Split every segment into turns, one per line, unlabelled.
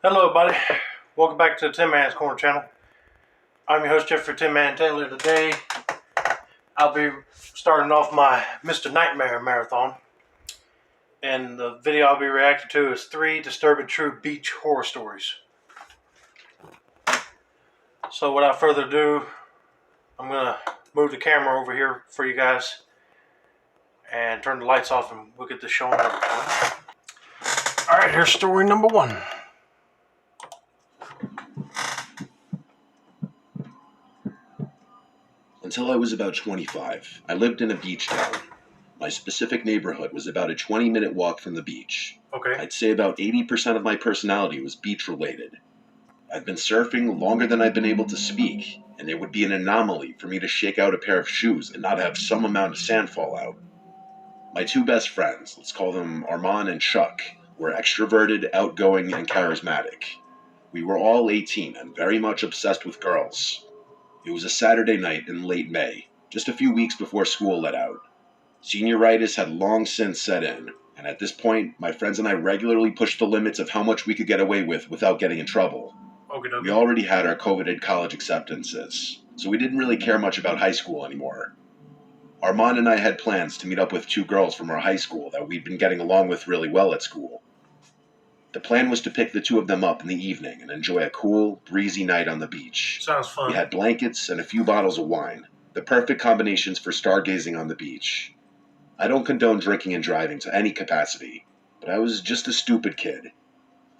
Hello, everybody. Welcome back to the Tin Man's Corner channel. I'm your host, Jeffrey Tin Man Taylor. Today, I'll be starting off my Mr. Nightmare marathon. And the video I'll be reacting to is 3 disturbing true beach horror stories. So, without further ado, I'm going to move the camera over here for you guys and turn the lights off, and we'll get this show on. Alright, here's story number 1.
Until I was about 25, I lived in a beach town. My specific neighborhood was about a 20-minute walk from the beach.
Okay.
I'd say about 80% of my personality was beach-related. I'd been surfing longer than I'd been able to speak, and it would be an anomaly for me to shake out a pair of shoes and not have some amount of sand fall out. My 2 best friends, let's call them Armand and Chuck, were extroverted, outgoing, and charismatic. We were all 18 and very much obsessed with girls. It was a Saturday night in late May, just a few weeks before school let out. Senioritis had long since set in, and at this point, my friends and I regularly pushed the limits of how much we could get away with without getting in trouble.
Okay.
We already had our coveted college acceptances, so we didn't really care much about high school anymore. Armand and I had plans to meet up with 2 girls from our high school that we'd been getting along with really well at school. The plan was to pick the 2 of them up in the evening and enjoy a cool, breezy night on the beach.
Sounds fun.
We had blankets and a few bottles of wine, the perfect combinations for stargazing on the beach. I don't condone drinking and driving to any capacity, but I was just a stupid kid.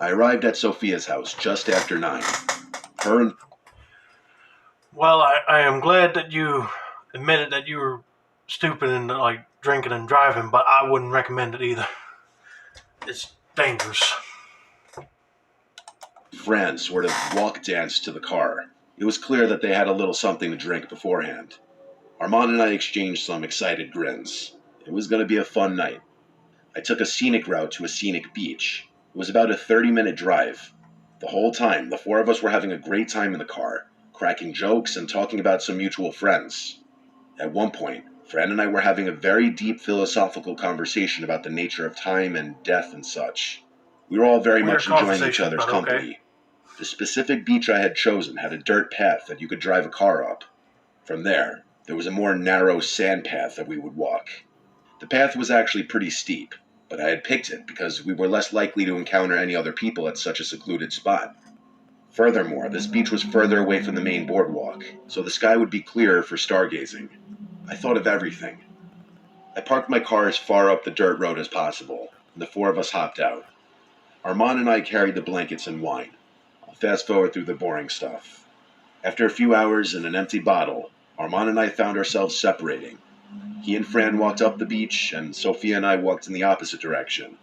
I arrived at Sophia's house just after 9.
Well, I am glad that you admitted that you were stupid and like drinking and driving, but I wouldn't recommend it either. It's dangerous.
Fran sort of walk danced to the car. It was clear that they had a little something to drink beforehand. Armand and I exchanged some excited grins. It was going to be a fun night. I took a scenic route to a scenic beach. It was about a 30-minute drive. The whole time, the 4 of us were having a great time in the car, cracking jokes and talking about some mutual friends. At one point, Fran and I were having a very deep philosophical conversation about the nature of time and death and such. We were all very much enjoying each other's company.
Okay.
The specific beach I had chosen had a dirt path that you could drive a car up. From there was a more narrow sand path that we would walk. The path was actually pretty steep, but I had picked it because we were less likely to encounter any other people at such a secluded spot. Furthermore, this beach was further away from the main boardwalk, so the sky would be clearer for stargazing. I thought of everything. I parked my car as far up the dirt road as possible, and the 4 of us hopped out. Armand and I carried the blankets and wine. I'll fast forward through the boring stuff. After a few hours and an empty bottle, Armand and I found ourselves separating. He and Fran walked up the beach, and Sophia and I walked in the opposite direction.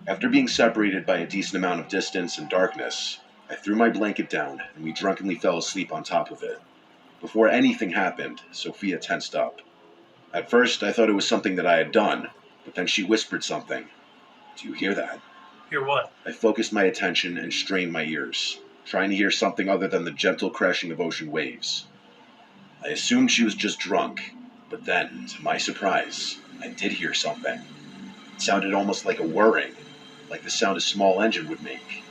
After being separated by a decent amount of distance and darkness, I threw my blanket down, and we drunkenly fell asleep on top of it. Before anything happened, Sophia tensed up. At first, I thought it was something that I had done, but then she whispered something. "Do you hear that?"
Hear what?
I focused my attention and strained my ears, trying to hear something other than the gentle crashing of ocean waves. I assumed she was just drunk, but then, to my surprise, I did hear something. It sounded almost like a whirring, like the sound a small engine would make.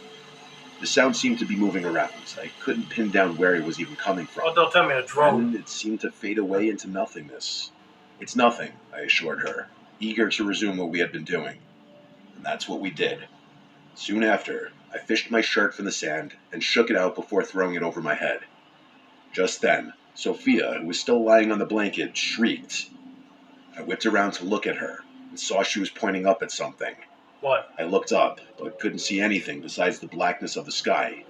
The sound seemed to be moving around. I couldn't pin down where it was even coming from.
Oh, don't tell me a drone.
Then it seemed to fade away into nothingness. "It's nothing," I assured her, eager to resume what we had been doing. And that's what we did. Soon after, I fished my shirt from the sand and shook it out before throwing it over my head. Just then, Sophia, who was still lying on the blanket, shrieked. I whipped around to look at her and saw she was pointing up at something.
What?
I looked up, but couldn't see anything besides the blackness of the sky.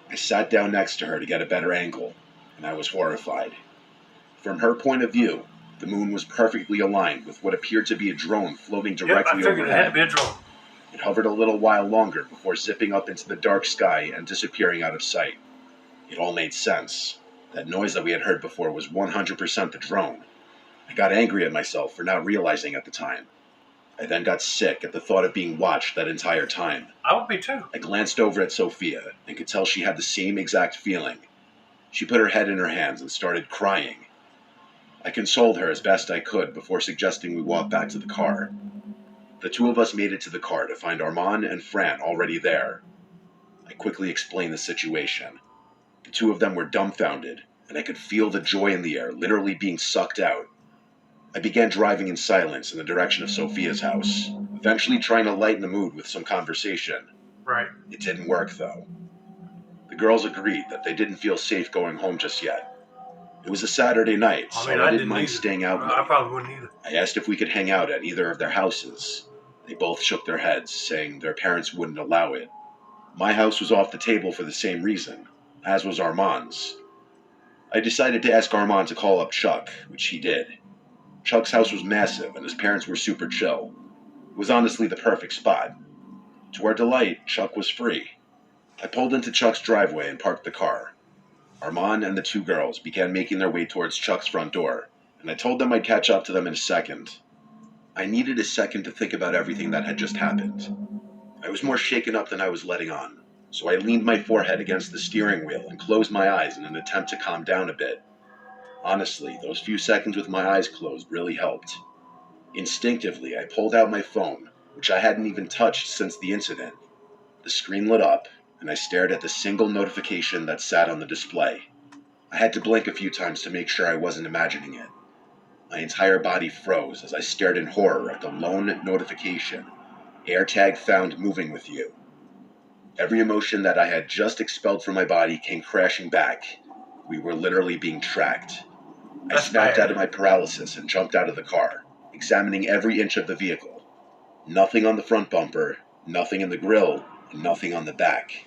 I sat down next to her to get a better angle, and I was horrified. From her point of view, the moon was perfectly aligned with what appeared to be a drone floating directly
I figured it had to
overhead.
be a drone.
It hovered a little while longer before zipping up into the dark sky and disappearing out of sight. It all made sense. That noise that we had heard before was 100% the drone. I got angry at myself for not realizing at the time. I then got sick at the thought of being watched that entire time.
I would be too.
I glanced over at Sophia and could tell she had the same exact feeling. She put her head in her hands and started crying. I consoled her as best I could before suggesting we walk back to the car. The 2 of us made it to the car to find Armand and Fran already there. I quickly explained the situation. The two of them were dumbfounded, and I could feel the joy in the air literally being sucked out. I began driving in silence in the direction of Sophia's house, eventually trying to lighten the mood with some conversation.
Right.
It didn't work, though. The girls agreed that they didn't feel safe going home just yet. It was a Saturday night, so I didn't mind staying out late.
I probably wouldn't either.
I asked if we could hang out at either of their houses. They both shook their heads, saying their parents wouldn't allow it. My house was off the table for the same reason, as was Armand's. I decided to ask Armand to call up Chuck, which he did. Chuck's house was massive, and his parents were super chill. It was honestly the perfect spot. To our delight, Chuck was free. I pulled into Chuck's driveway and parked the car. Armand and the two girls began making their way towards Chuck's front door, and I told them I'd catch up to them in a second. I needed a second to think about everything that had just happened. I was more shaken up than I was letting on, so I leaned my forehead against the steering wheel and closed my eyes in an attempt to calm down a bit. Honestly, those few seconds with my eyes closed really helped. Instinctively, I pulled out my phone, which I hadn't even touched since the incident. The screen lit up, and I stared at the single notification that sat on the display. I had to blink a few times to make sure I wasn't imagining it. My entire body froze as I stared in horror at the lone notification. AirTag found moving with you. Every emotion that I had just expelled from my body came crashing back. We were literally being tracked. I snapped out of my paralysis and jumped out of the car, examining every inch of the vehicle. Nothing on the front bumper, nothing in the grille, and nothing on the back.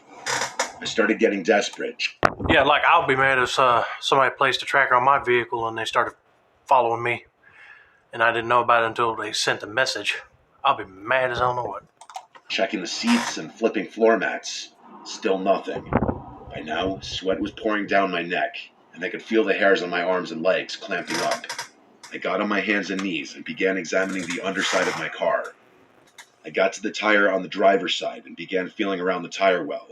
I started getting desperate.
Yeah, like I'll be mad if somebody placed a tracker on my vehicle and they started following me, and I didn't know about it until they sent a message. I'll be mad as I don't know what.
Checking the seats and flipping floor mats. Still nothing. By now, sweat was pouring down my neck, and I could feel the hairs on my arms and legs clamping up. I got on my hands and knees and began examining the underside of my car. I got to the tire on the driver's side and began feeling around the tire well.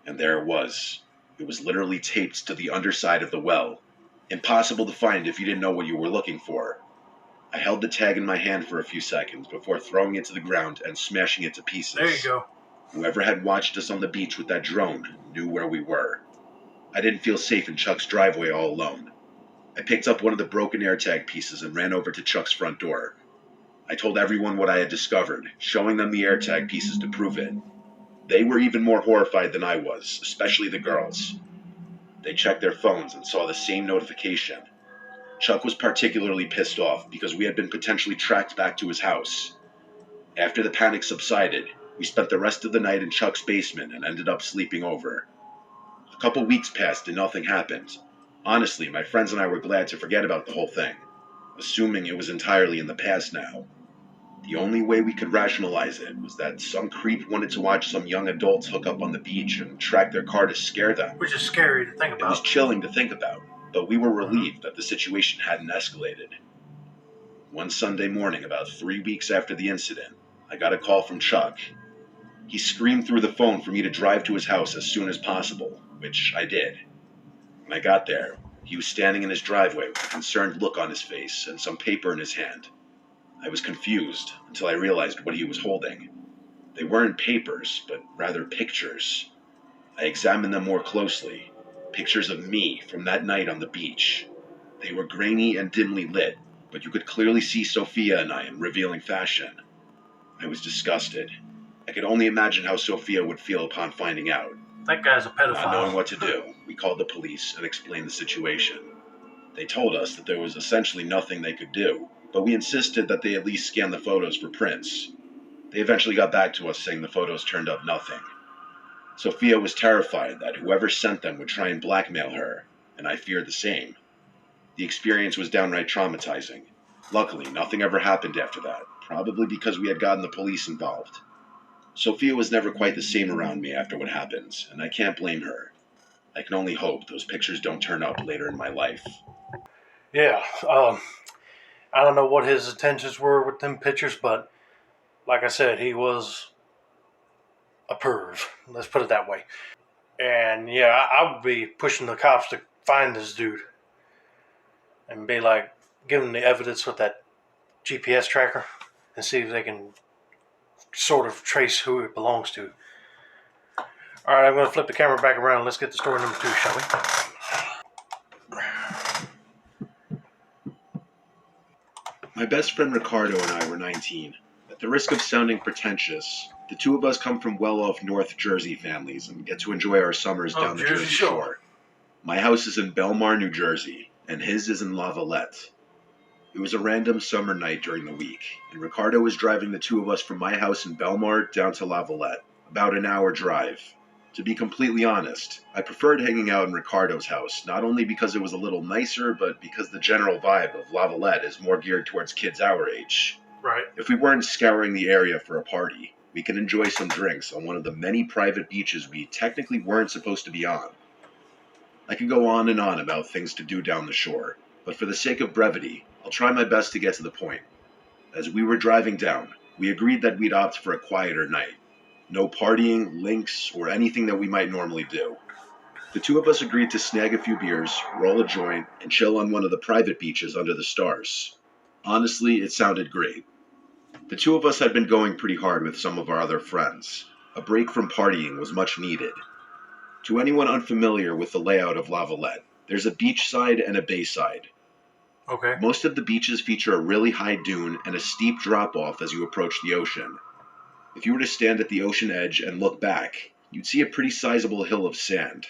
And there it was. It was literally taped to the underside of the well. Impossible to find if you didn't know what you were looking for. I held the tag in my hand for a few seconds before throwing it to the ground and smashing it to pieces.
There you go.
Whoever had watched us on the beach with that drone knew where we were. I didn't feel safe in Chuck's driveway all alone. I picked up one of the broken AirTag pieces and ran over to Chuck's front door. I told everyone what I had discovered, showing them the AirTag pieces to prove it. They were even more horrified than I was, especially the girls. They checked their phones and saw the same notification. Chuck was particularly pissed off because we had been potentially tracked back to his house. After the panic subsided, we spent the rest of the night in Chuck's basement and ended up sleeping over. A couple weeks passed and nothing happened. Honestly, my friends and I were glad to forget about the whole thing, assuming it was entirely in the past now. The only way we could rationalize it was that some creep wanted to watch some young adults hook up on the beach and track their car to scare them.
Which is scary to think about.
It was chilling to think about, but we were relieved that the situation hadn't escalated. One Sunday morning, about 3 weeks after the incident, I got a call from Chuck. He screamed through the phone for me to drive to his house as soon as possible, which I did. When I got there, he was standing in his driveway with a concerned look on his face and some paper in his hand. I was confused until I realized what he was holding. They weren't papers, but rather pictures. I examined them more closely. Pictures of me from that night on the beach. They were grainy and dimly lit, but you could clearly see Sophia and I in revealing fashion. I was disgusted. I could only imagine how Sophia would feel upon finding out.
That guy's a pedophile.
Not knowing what to do, we called the police and explained the situation. They told us that there was essentially nothing they could do, but we insisted that they at least scan the photos for prints. They eventually got back to us saying the photos turned up nothing. Sophia was terrified that whoever sent them would try and blackmail her, and I feared the same. The experience was downright traumatizing. Luckily, nothing ever happened after that, probably because we had gotten the police involved. Sophia was never quite the same around me after what happened, and I can't blame her. I can only hope those pictures don't turn up later in my life.
Yeah, I don't know what his intentions were with them pictures, but like I said, he was a perv. Let's put it that way. And yeah, I would be pushing the cops to find this dude and be like, give him the evidence with that GPS tracker and see if they can sort of trace who it belongs to. All right, I'm going to flip the camera back around and let's get to story number 2, shall we?
My best friend Ricardo and I were 19. At the risk of sounding pretentious, the two of us come from well-off North Jersey families and get to enjoy our summers down the Jersey Shore. My house is in Belmar, New Jersey, and his is in Lavallette. It was a random summer night during the week, and Ricardo was driving the two of us from my house in Belmar down to Lavallette, about an hour drive. To be completely honest, I preferred hanging out in Ricardo's house, not only because it was a little nicer, but because the general vibe of Lavallette is more geared towards kids our age.
Right.
If we weren't scouring the area for a party, we could enjoy some drinks on one of the many private beaches we technically weren't supposed to be on. I could go on and on about things to do down the shore, but for the sake of brevity, I'll try my best to get to the point. As we were driving down, we agreed that we'd opt for a quieter night. No partying, links, or anything that we might normally do. The two of us agreed to snag a few beers, roll a joint, and chill on one of the private beaches under the stars. Honestly, it sounded great. The two of us had been going pretty hard with some of our other friends. A break from partying was much needed. To anyone unfamiliar with the layout of Lavallette, there's a beach side and a bay side.
Okay.
Most of the beaches feature a really high dune and a steep drop-off as you approach the ocean. If you were to stand at the ocean edge and look back, you'd see a pretty sizable hill of sand.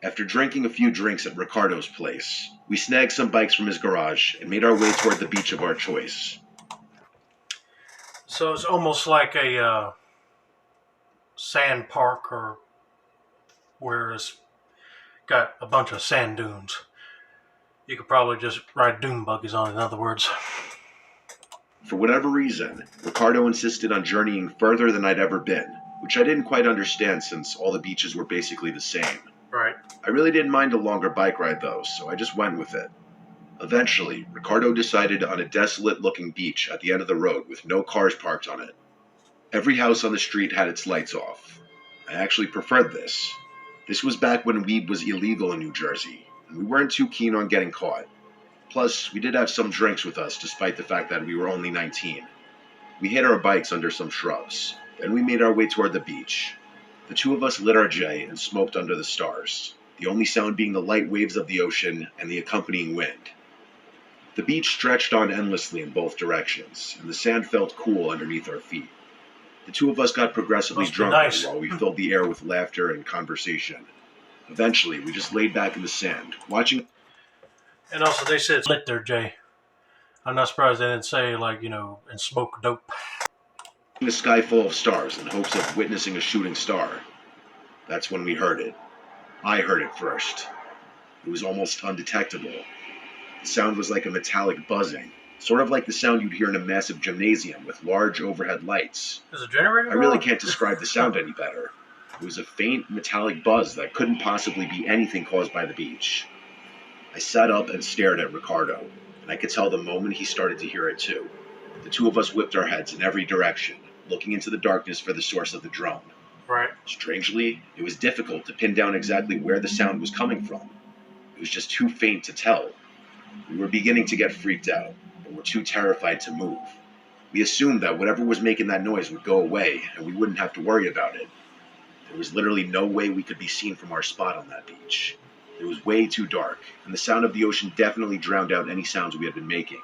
After drinking a few drinks at Ricardo's place, we snagged some bikes from his garage and made our way toward the beach of our choice.
So it's almost like a sand park, or where it's got a bunch of sand dunes. You could probably just ride dune buggies on it, in other words.
For whatever reason, Ricardo insisted on journeying further than I'd ever been, which I didn't quite understand since all the beaches were basically the same.
Right.
I really didn't mind a longer bike ride though, so I just went with it. Eventually, Ricardo decided on a desolate-looking beach at the end of the road with no cars parked on it. Every house on the street had its lights off. I actually preferred this. This was back when weed was illegal in New Jersey, and we weren't too keen on getting caught. Plus, we did have some drinks with us despite the fact that we were only 19. We hid our bikes under some shrubs. Then we made our way toward the beach. The two of us lit our J and smoked under the stars, the only sound being the light waves of the ocean and the accompanying wind. The beach stretched on endlessly in both directions, and the sand felt cool underneath our feet. The two of us got progressively drunker while we filled the air with laughter and conversation. Eventually, we just laid back in the sand, watching.
And also, they said lit their J. I'm not surprised they didn't say, and smoke dope.
The sky full of stars in hopes of witnessing a shooting star. That's when we heard it. I heard it first. It was almost undetectable. The sound was like a metallic buzzing, sort of like the sound you'd hear in a massive gymnasium with large overhead lights.
Is a generator?
I really can't describe the sound any better. It was a faint metallic buzz that couldn't possibly be anything caused by the beach. I sat up and stared at Ricardo, and I could tell the moment he started to hear it too. The two of us whipped our heads in every direction, looking into the darkness for the source of the drone.
Right.
Strangely, it was difficult to pin down exactly where the sound was coming from. It was just too faint to tell. We were beginning to get freaked out, but were too terrified to move. We assumed that whatever was making that noise would go away, and we wouldn't have to worry about it. There was literally no way we could be seen from our spot on that beach. It was way too dark, and the sound of the ocean definitely drowned out any sounds we had been making.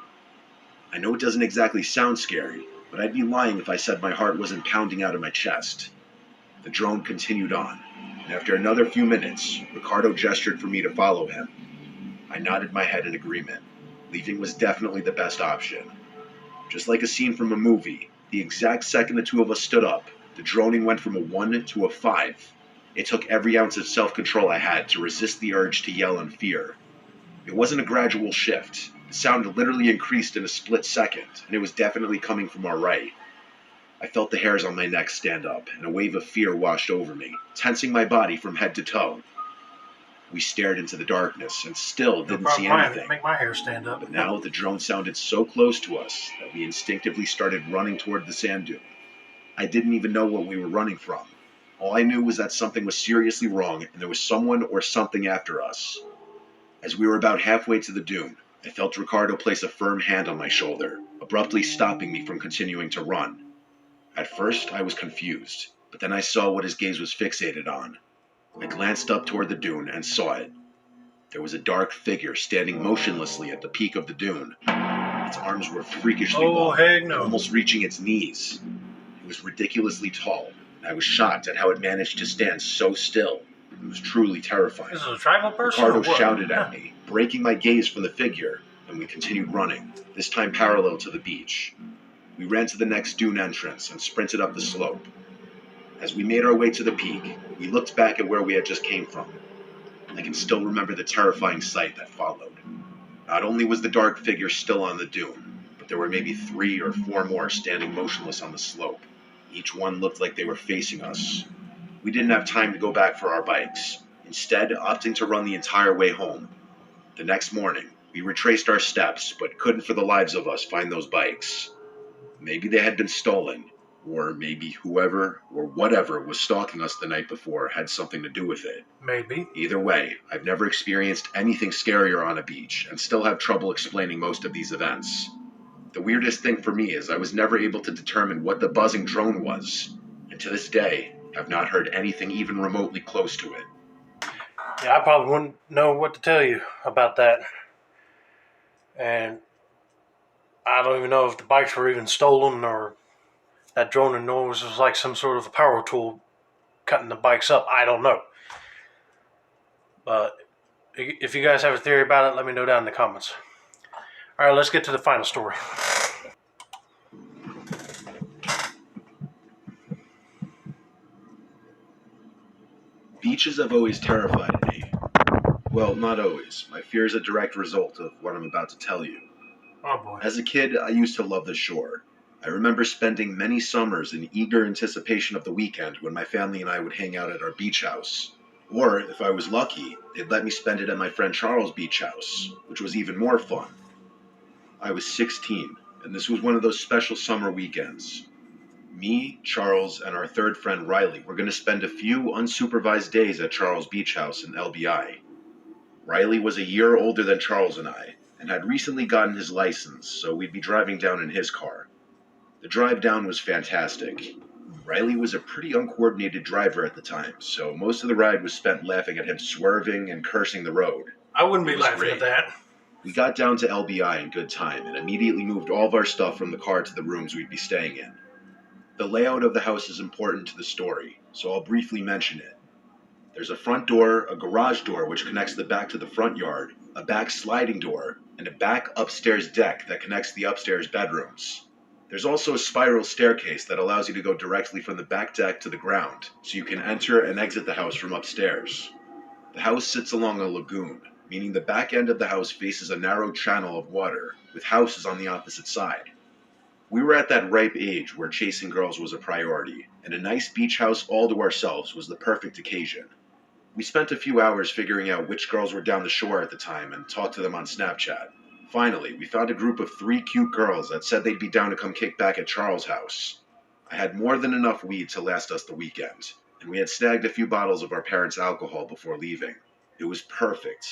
I know it doesn't exactly sound scary, but I'd be lying if I said my heart wasn't pounding out of my chest. The drone continued on, and after another few minutes, Ricardo gestured for me to follow him. I nodded my head in agreement. Leaving was definitely the best option. Just like a scene from a movie, the exact second the two of us stood up, the droning went from a 1 to a 5. It took every ounce of self-control I had to resist the urge to yell in fear. It wasn't a gradual shift. The sound literally increased in a split second, and it was definitely coming from our right. I felt the hairs on my neck stand up, and a wave of fear washed over me, tensing my body from head to toe. We stared into the darkness and still didn't see anything.
Make my hair stand up.
But now the drone sounded so close to us that we instinctively started running toward the sand dune. I didn't even know what we were running from. All I knew was that something was seriously wrong and there was someone or something after us. As we were about halfway to the dune, I felt Ricardo place a firm hand on my shoulder, abruptly stopping me from continuing to run. At first, I was confused. But then I saw what his gaze was fixated on. I glanced up toward the dune and saw it. There was a dark figure standing motionlessly at the peak of the dune. Its arms were freakishly long,
heck no.
almost reaching its knees. It was ridiculously tall, and I was shocked at how it managed to stand so still. It was truly terrifying.
This is a tribal person
Ricardo
or what?
shouted at me, breaking my gaze from the figure, and we continued running, this time parallel to the beach. We ran to the next dune entrance and sprinted up the slope. As we made our way to the peak, we looked back at where we had just came from. I can still remember the terrifying sight that followed. Not only was the dark figure still on the dune, but there were maybe 3 or 4 more standing motionless on the slope. Each one looked like they were facing us. We didn't have time to go back for our bikes, instead opting to run the entire way home. The next morning, we retraced our steps, but couldn't for the lives of us find those bikes. Maybe they had been stolen, or maybe whoever or whatever was stalking us the night before had something to do with it.
Maybe.
Either way, I've never experienced anything scarier on a beach and still have trouble explaining most of these events. The weirdest thing for me is I was never able to determine what the buzzing drone was, and to this day, have not heard anything even remotely close to it.
Yeah, I probably wouldn't know what to tell you about that. And I don't even know if the bikes were even stolen or that drone and noise was like some sort of a power tool cutting the bikes up. I don't know. But if you guys have a theory about it, let me know down in the comments. All right, let's get to the final story.
Beaches have always terrified me. Well, not always. My fear is a direct result of what I'm about to tell you.
Oh boy.
As a kid, I used to love the shore. I remember spending many summers in eager anticipation of the weekend when my family and I would hang out at our beach house. Or, if I was lucky, they'd let me spend it at my friend Charles' beach house, which was even more fun. I was 16, and this was one of those special summer weekends. Me, Charles, and our third friend Riley were going to spend a few unsupervised days at Charles' beach house in LBI. Riley was a year older than Charles and I, and had recently gotten his license, so we'd be driving down in his car. The drive down was fantastic. Riley was a pretty uncoordinated driver at the time, so most of the ride was spent laughing at him swerving and cursing the road.
I wouldn't be
It was
laughing
great.
at that.
We got down to LBI in good time and immediately moved all of our stuff from the car to the rooms we'd be staying in. The layout of the house is important to the story, so I'll briefly mention it. There's a front door, a garage door which connects the back to the front yard, a back sliding door, and a back upstairs deck that connects the upstairs bedrooms. There's also a spiral staircase that allows you to go directly from the back deck to the ground, so you can enter and exit the house from upstairs. The house sits along a lagoon, meaning the back end of the house faces a narrow channel of water, with houses on the opposite side. We were at that ripe age where chasing girls was a priority, and a nice beach house all to ourselves was the perfect occasion. We spent a few hours figuring out which girls were down the shore at the time and talked to them on Snapchat. Finally, we found a group of 3 cute girls that said they'd be down to come kick back at Charles' house. I had more than enough weed to last us the weekend, and we had snagged a few bottles of our parents' alcohol before leaving. It was perfect.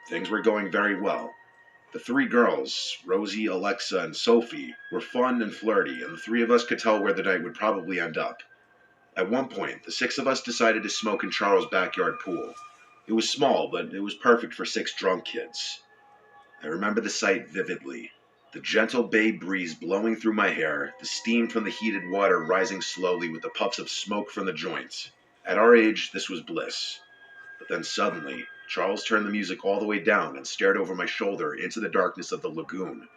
Things were going very well. The 3 girls, Rosie, Alexa, and Sophie, were fun and flirty, and the 3 of us could tell where the night would probably end up. At one point, the 6 of us decided to smoke in Charles' backyard pool. It was small, but it was perfect for 6 drunk kids. I remember the sight vividly. The gentle bay breeze blowing through my hair, the steam from the heated water rising slowly with the puffs of smoke from the joint. At our age, this was bliss. But then suddenly, Charles turned the music all the way down and stared over my shoulder into the darkness of the lagoon.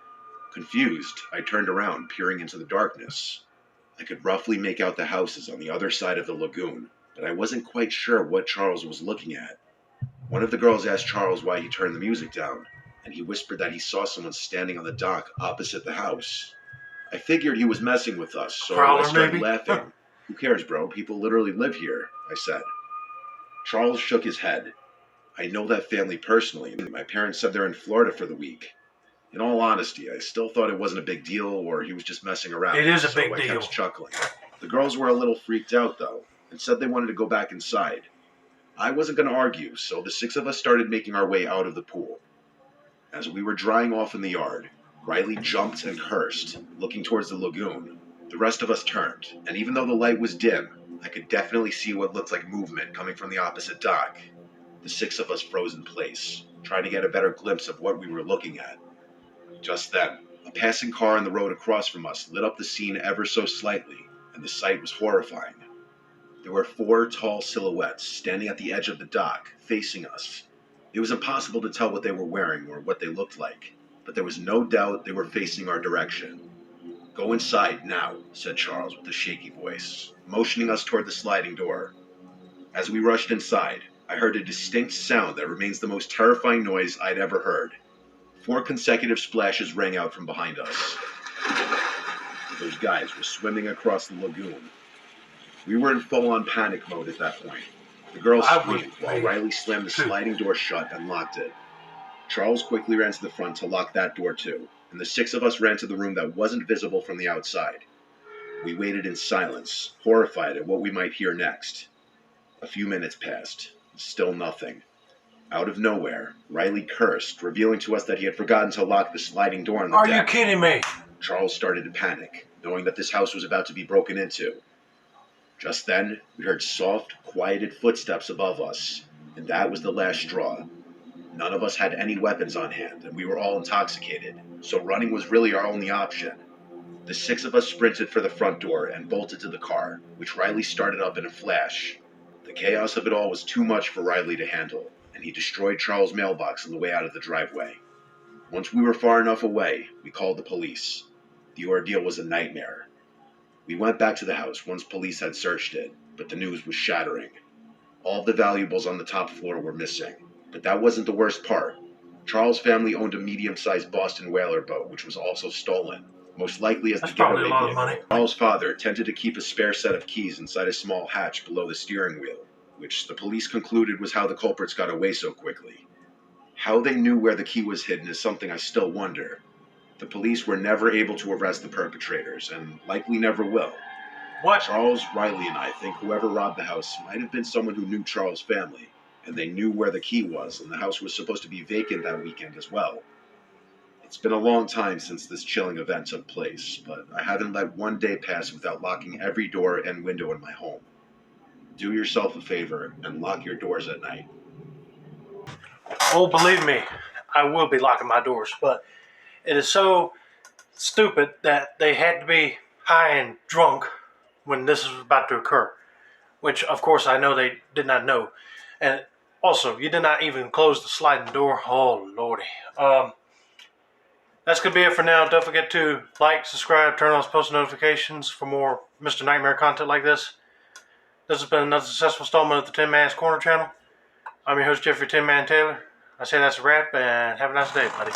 Confused, I turned around, peering into the darkness. I could roughly make out the houses on the other side of the lagoon, but I wasn't quite sure what Charles was looking at. One of the girls asked Charles why he turned the music down, and he whispered that he saw someone standing on the dock opposite the house. I figured he was messing with us, so I started laughing. Who cares, bro? People literally live here, I said. Charles shook his head. I know that family personally. My parents said they're in Florida for the week. In all honesty, I still thought it wasn't a big deal or he was just messing around.
It is a big
so I
deal.
kept chuckling. The girls were a little freaked out, though, and said they wanted to go back inside. I wasn't going to argue, so the 6 of us started making our way out of the pool. As we were drying off in the yard, Riley jumped and cursed, looking towards the lagoon. The rest of us turned, and even though the light was dim, I could definitely see what looked like movement coming from the opposite dock. The six of us froze in place, trying to get a better glimpse of what we were looking at. Just then, a passing car on the road across from us lit up the scene ever so slightly, and the sight was horrifying. There were 4 tall silhouettes standing at the edge of the dock, facing us. It was impossible to tell what they were wearing or what they looked like, but there was no doubt they were facing our direction. "Go inside now," said Charles with a shaky voice, motioning us toward the sliding door. As we rushed inside, I heard a distinct sound that remains the most terrifying noise I'd ever heard. 4 consecutive splashes rang out from behind us. Those guys were swimming across the lagoon. We were in full-on panic mode at that point. The girl screamed while Riley slammed the sliding door shut and locked it. Charles quickly ran to the front to lock that door too, and the 6 of us ran to the room that wasn't visible from the outside. We waited in silence, horrified at what we might hear next. A few minutes passed. Still nothing. Out of nowhere, Riley cursed, revealing to us that he had forgotten to lock the sliding door on the deck.
Are you kidding me?
Charles started to panic, knowing that this house was about to be broken into. Just then, we heard soft, quieted footsteps above us, and that was the last straw. None of us had any weapons on hand, and we were all intoxicated, so running was really our only option. The 6 of us sprinted for the front door and bolted to the car, which Riley started up in a flash. The chaos of it all was too much for Riley to handle, and he destroyed Charles' mailbox on the way out of the driveway. Once we were far enough away, we called the police. The ordeal was a nightmare. We went back to the house once police had searched it, but the news was shattering. All of the valuables on the top floor were missing, but that wasn't the worst part. Charles' family owned a medium-sized Boston whaler boat, which was also stolen, most likely as the getaway vehicle. Charles' father tended to keep a spare set of keys inside a small hatch below the steering wheel, which the police concluded was how the culprits got away so quickly. How they knew where the key was hidden is something I still wonder. The police were never able to arrest the perpetrators, and likely never will.
What?
Charles, Riley, and I think whoever robbed the house might have been someone who knew Charles' family, and they knew where the key was, and the house was supposed to be vacant that weekend as well. It's been a long time since this chilling event took place, but I haven't let one day pass without locking every door and window in my home. Do yourself a favor and lock your doors at night.
Oh, believe me, I will be locking my doors, but it is so stupid that they had to be high and drunk when this was about to occur, which of course I know they did not know. And also, you did not even close the sliding door. Oh, lordy. That's going to be it for now. Don't forget to like, subscribe, turn on post notifications for more Mr. Nightmare content like this. This has been another successful installment of the Tin Man's Corner channel. I'm your host, Jeffrey Tin Man Taylor. I say that's a wrap, and have a nice day, buddy.